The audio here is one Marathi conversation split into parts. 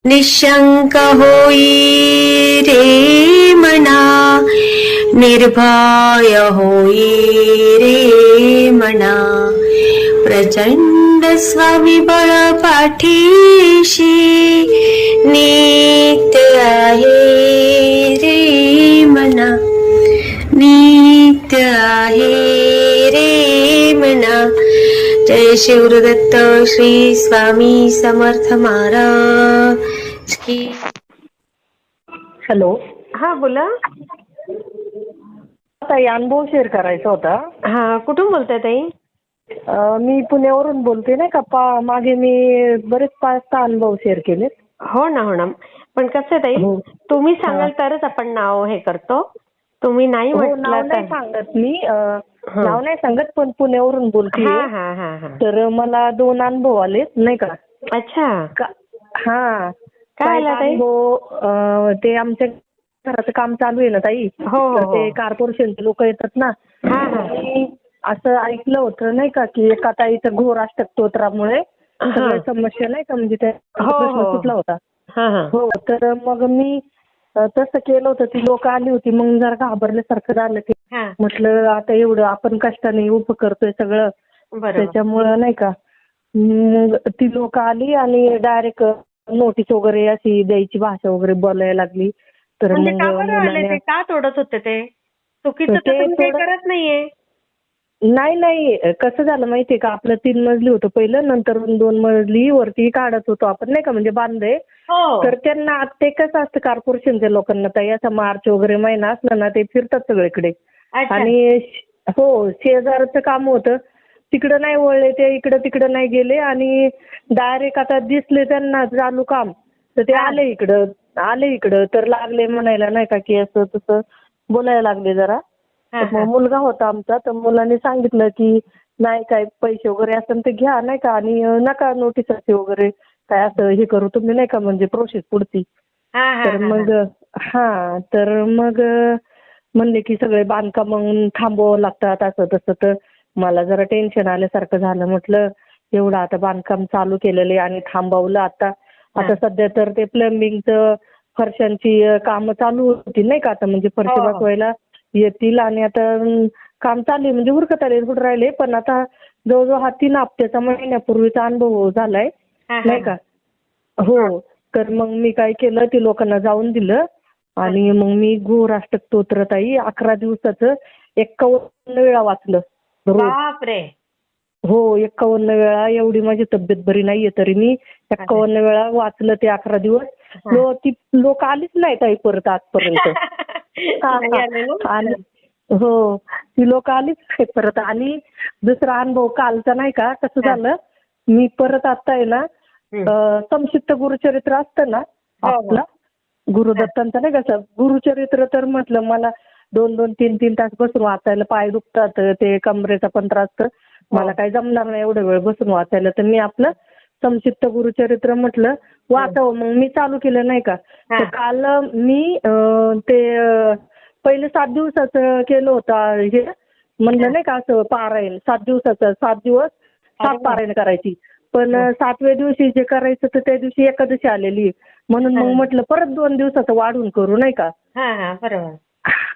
निशंक होई रे मना, निर्भय होई रे मना, प्रचंड स्वविबळ पाठीशी नित्य आहे रे मना, नित्य आहे रे मना. जय शिवदत्त श्री स्वामी समर्थ महाराज की. हॅलो. हा बोला. ताई, अनुभव शेअर करायचा होता. हा, कुठून बोलताय ताई? मी पुण्यावरून बोलते. नाही का, मागे मी बरेच 5-6 अनुभव शेअर केलेत. हो ना, हो ना. पण कसं आहे ताई, हो. तुम्ही सांगाल तरच आपण नाव हे करतो. तुम्ही नाही हो, नाव म्हटलं नाही तर. सांगत मी. नाव नाही सांगत, पण पुण्यावरून बोलते. हा हा हा हा. तर मला 2 अनुभव आलेत, नाही का. अच्छा. हा. काय काय आला ताई? अनुभव, ते आमच्या घराचं काम चालू आहे ना ताई. हो हो तर हो. ते कॉर्पोरेशनचे लोक येतात ना. हा हा. मी असं ऐकलं होतं, नाही का, की एका ताईचं घोर अष्टक स्तोत्रामुळे सगळ्या समस्या, नाही का, म्हणजे त्या हो प्रश्न हो. सुटला होता. हा हा. हो. तर मग मी तसं केलं होतं. ती लोक आली होती. मग जरा घाबरल्यासारखं झालं, की हा. म्हटलं आता एवढं आपण कष्टाने उभं करतोय सगळं, बरोबर. त्याच्यामुळं नाही का. मग ती लोक आली आणि डायरेक्ट नोटीस वगैरे अशी द्यायची भाषा वगैरे बोलायला लागली. तर म्हणजे मग का बरं आले मुलाने ते? का तोडत होते ते? चुकीचं तर ते तुम्ही काही थोडं, करत नाहीये. नाही, कसं झालं माहितीये का, आपलं 3 मजली होतं पहिलं, नंतर 2 मजली वरती काढत होतो आपण, नाही का, म्हणजे बांधले. हो. तर त्यांना ते कसं असतं कॉर्पोरेशनच्या लोकांना, ताई, असा मार्च वगैरे महिना असला ना, ते फिरतात सगळीकडे. अच्छा. आणि हो, शेजारचं काम होतं, तिकडं नाही वळले ते, इकडं तिकडं नाही गेले आणि डायरेक्ट आता दिसले त्यांना चालू काम, तर ते हा. आले इकडं तर लागले म्हणायला, नाही का, की असं तसं बोलायला लागले जरा. हा मग हा. मुलगा होता आमचा, तर मुलाने सांगितलं की नाही, काय पैसे वगैरे असेल ते घ्या, नाही का, आणि नका नोटीसाचे वगैरे काय असं हे करू तुम्ही, नाही का, म्हणजे प्रोसेस पुढची. हा हा तर हा मग तर मग म्हणले की सगळे बांधकाम थांबवावं लागतात असं तसं. तर मला जरा टेन्शन आल्यासारखं झालं. म्हटलं एवढं आता बांधकाम चालू केलेलं आहे आणि थांबवलं आता सध्या तर ते प्लंबिंगचं, फरशांची कामं चालू होती, नाही का, आता म्हणजे फरशी हो हो. बसवायला येतील आणि आता काम चालू आहे, म्हणजे उरकत आले, कुठं राहिले. पण आता जवळजवळ हा 3 हप्त्याचा, महिन्यापूर्वीचा अनुभव झालाय, हा हा नाही हा. का. हो. तर मग मी काय केलं, ते लोकांना जाऊन दिलं आणि मग मी घोर अष्टक स्तोत्र, ताई, 11 दिवसाचं 51 वेळा वाचलं रोज. बापरे. हो, 51 वेळा. एवढी माझी तब्येत बरी नाहीये तरी मी 51 वेळा वाचलं ते 11 दिवस. ती लोक आलीच नाही ताई परत आजपर्यंत. हा, नाही आले ना? आणि हो, ती लोक आलीच नाही परत. आणि दुसरा अनुभव कालचा, नाही का, कसं झालं, मी परत आता आहे ना, संक्षिप्त गुरुचरित्र असतं ना हो हो. आपला, गुरुदत्तांचं, नाही का, गुरुचरित्र, तर म्हटलं मला 2-2, 3-3 तास बसून वाचायला पाय दुखतात, ते कमरेचा पण त्रास, तर मला काही जमणार नाही एवढा वेळ बसून वाचायला. तर मी आपलं संक्षिप्त गुरुचरित्र म्हटलं वाचावं. मग मी चालू केलं, नाही का. तर काल मी ते पहिले 7 दिवसाचं केलं होतं हे, म्हणलं, नाही का, असं पारायण 7 दिवसाचं, 7 दिवस 7 पारायण करायची. पण 7व्या दिवशी जे करायचं तर त्या दिवशी एकादशी आलेली, म्हणून मग म्हटलं परत 2 दिवसाचं वाढून करू, नाही का. हा हा. बरोबर.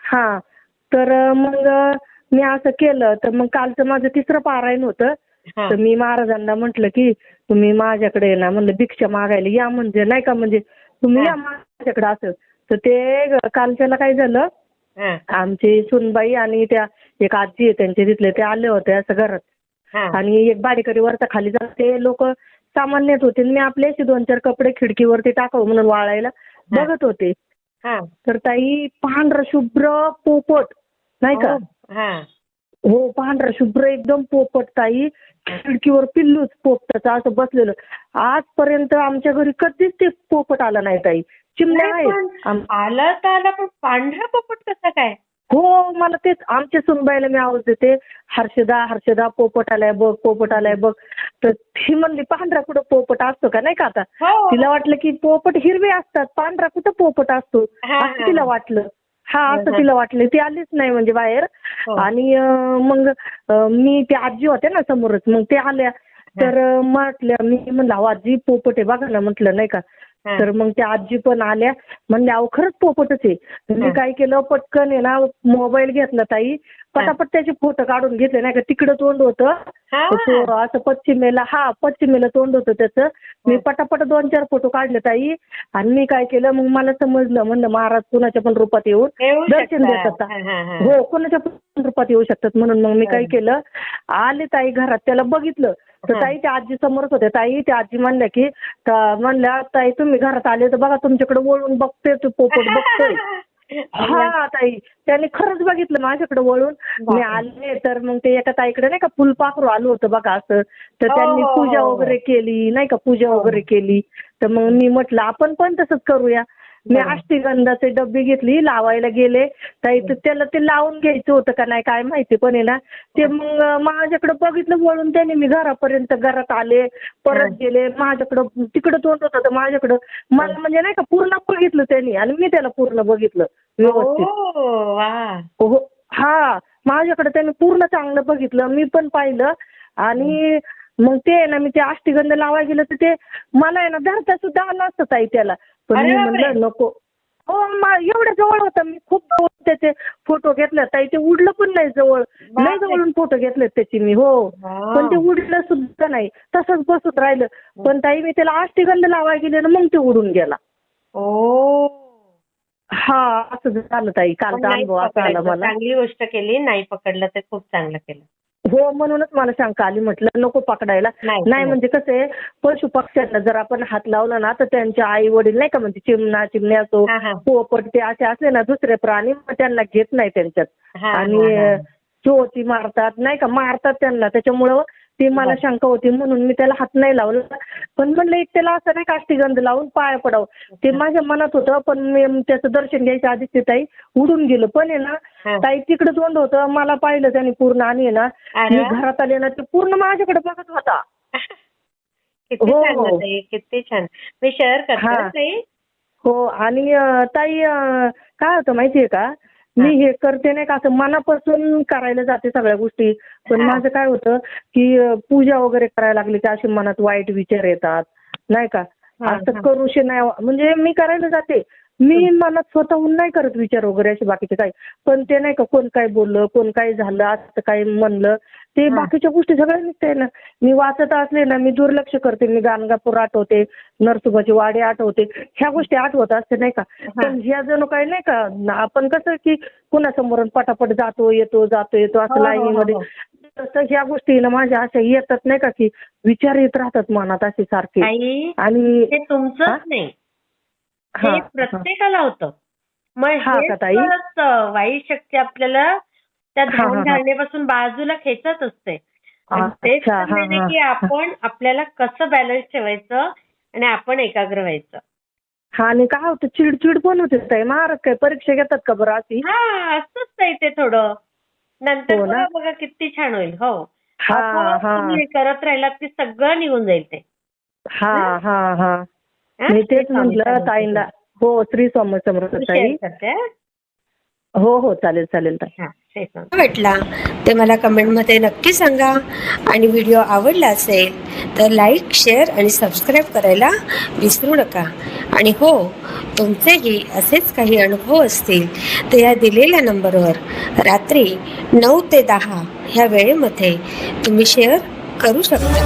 हा. तर मग मी असं केलं. तर मग कालचं माझं 3रं पारायण होतं. तर मी महाराजांना म्हटलं की तुम्ही माझ्याकडे ना, म्हणलं भिक्षा मागायला या, म्हणजे नाही का, म्हणजे तुम्ही या माझ्याकडे असं. तर ते कालच्याला काय झालं, आमची सुनबाई आणि त्या एक आजी आहे त्यांचे तिथले, ते आले होते असं घरात. आणि एक बारीकरी वरता खाली जाते लोक सामान नेत होते. मी आपले 2-4 कपडे खिडकीवरती टाकावं म्हणून वाळायला बघत होते. तर ताई, पांढरा शुभ्र पोपट, नाही का. हो, पांढरा शुभ्र एकदम पोपट, ताई, खिडकीवर पिल्लूच पोपटाचं असं बसलेलं. आजपर्यंत आमच्या घरी कधीच ते पोपट आला नाही ताई. चिमण्या आहेत. आलं तर आलं, पण पांढरा पोपट कसा काय? हो, मला तेच, आमच्या सुनबाईला मी आवाज देते, हर्षदा हर्षदा पोपट आलाय बघ, पोपट आलाय बघ. तर ती म्हणली पांढरा कुठं पोपट असतो का, नाही का. आता तिला वाटलं की पोपट हिरवे असतात, पांढरा कुठं पोपट असतो असं तिला वाटलं. असं तिला वाटलं. ती आलीच नाही म्हणजे बाहेर. आणि मग मी, त्या आजी होत्या ना समोरच, मग ते आल्या. तर म्हटल्या, मी म्हणलं आजी पोपट आहे बघा ना, म्हटलं, नाही का. तर मग त्या आजी पण आल्या, म्हणले अहो खरंच पोपटच आहे. मी काय केलं, पटकन आहे ना मोबाईल घेतला ताई, पटापट त्याचे फोटो काढून घेतले, नाही का तिकडं तोंड होतं असं पश्चिमेला तोंड होतं त्याचं. मी पटापट 2-4 फोटो काढले ताई. आणि मी काय केलं, मग मला समजलं, म्हणलं महाराज कुणाच्या पण रूपात येऊन दर्शन देतात. हो, कुणाच्या पण रूपात येऊ शकतात. म्हणून मग मी काय केलं, आले ताई घरात, त्याला बघितलं तर ताई त्या आजी समोरच होत्या. ताई त्या आजी म्हणल्या की म्हणल्या ताई तुम्ही घरात आले तर बघा तुमच्याकडे वळून बघते, तो पोपट बघतोय. हा ताई, त्याने खरंच बघितलं माझ्याकडे वळून. मी आले तर मग ते एका ताईकडे नाही का फुलपाखरू आलो होतं बघा असं, तर त्यांनी पूजा वगैरे केली, नाही का पूजा वगैरे केली. तर मग मी म्हटलं आपण पण तसंच करूया. मी अष्टगंधाचे डब्बी घेतली, लावायला गेले ताई, तर त्याला ते लावून घ्यायचं होतं का नाही काय माहिती, पण आहे ना ते मग माझ्याकडे बघितलं वळून त्याने. मी घरात आले, परत गेले, माझ्याकडं तिकडं तोंड होतं तर माझ्याकडं मला म्हणजे नाही का पूर्ण बघितलं त्यांनी, आणि मी त्याला पूर्ण बघितलं व्यवस्थित. हो, हा, माझ्याकडे त्याने पूर्ण चांगलं बघितलं, मी पण पाहिलं. आणि मग ते आहे ना मी ते अष्टगंध लावायला गेलं तर ते मला आहे ना धरता सुद्धा आलं असतं ताई त्याला, पण मी म्हणलं नको. हो, एवढ्या जवळ होता, मी खूप जवळ त्याचे फोटो घेतले ताई. ते उडलं पण नाही, नाही जवळून फोटो घेतलेत त्याची मी. हो, पण ते उडलं सुद्धा नाही, तसंच बसत राहिलं. पण ताई मी त्याला अष्टगंध लावायला गेले ना मग ते उडून गेला. हा, असं झालं ताई, कालचा अनुभव असा आला मला. चांगली गोष्ट केली, नाही पकडलं ते खूप चांगलं केलं. हो, म्हणूनच मला शंका आली, म्हटलं नको पकडायला. नाही म्हणजे कसं आहे, पशु पक्ष्यांना जर आपण हात लावला ना तर त्यांच्या आई वडील नाही का, म्हणजे चिमणी असो, पोपट ते असे असले ना दुसरे प्राणी, त्यांना घेत नाही त्यांच्यात. आणि चोची मारतात नाही का, मारतात त्यांना. त्याच्यामुळं ती मला शंका होती, म्हणून मी त्याला हात नाही लावला. पण म्हणलं एक त्याला असं नाही का अष्टगंध लावून पाया पडावं, ते माझ्या मनात होतं. पण मी त्याचं दर्शन घ्यायच्या आधीच ते ताई उडून गेलं. पण आहे ना ताई तिकडे तोंड होतं, मला पाहिलं त्याने पूर्ण. आणि आहे ना मी घरात आले ना ते पूर्ण माझ्याकडे बघत होता. किती छान, मी शेअर करते. हो, आणि ताई काय होतं माहितीये का, मी हे करते नाही का असं मनापासून करायला जाते सगळ्या गोष्टी. पण माझं काय होतं की पूजा वगैरे करायला लागली की असे मनात वाईट विचार येतात नाही का, असं करूशी नाही. म्हणजे मी करायला जाते, मी मनात स्वतःहून नाही करत विचार वगैरे असे बाकीचे काही. पण ते नाही का कोण काय बोललं, कोण काय झालं, असं काय म्हणलं, ते बाकीच्या गोष्टी सगळ्या निघते ना. मी वाचत असले ना मी दुर्लक्ष करते. मी गाणगापूर आठवते, नरसोबाची वाडी आठवते, ह्या गोष्टी आठवत असते नाही का. पण ह्या जणू काही नाही का आपण कसं की कुणासमोरून पटापट जातो येतो असं लाईनीमध्ये, तसं ह्या गोष्टी ना माझ्या अशा येतात नाही का की विचार येत राहतात मनात असे सारखे. आणि ते तुमचंच नाही, हे प्रत्येकाला होतं. मग वाईट शक्ती आपल्याला त्या धारणेपासून बाजूला खेचत असते. तेच की आपण आपल्याला कसं बॅलन्स ठेवायचं आणि आपण एकाग्र व्हायचं. हा, आणि काय होतं चिडचिड पण होते ताई. महाराज काय परीक्षा घेतात का बरं अशी? असंच ताई ते थोडं नंतर बघा किती छान होईल. हो, तुम्ही करत राहिलात की सगळं निघून जाईल ते. मी तेच म्हटलं ताईंना. हो, श्री स्वामी समर्थ ताई. हो, चालेल ताई. वाटला ते मला कमेंटमध्ये नक्की सांगा. आणि व्हिडिओ आवडला असेल तर लाईक, शेअर आणि सबस्क्राईब करायला विसरू नका. आणि हो, तुमचेही असेच काही अनुभव असतील तर या दिलेल्या नंबरवर रात्री 9 ते 10 ह्या वेळेमध्ये तुम्ही शेअर करू शकता.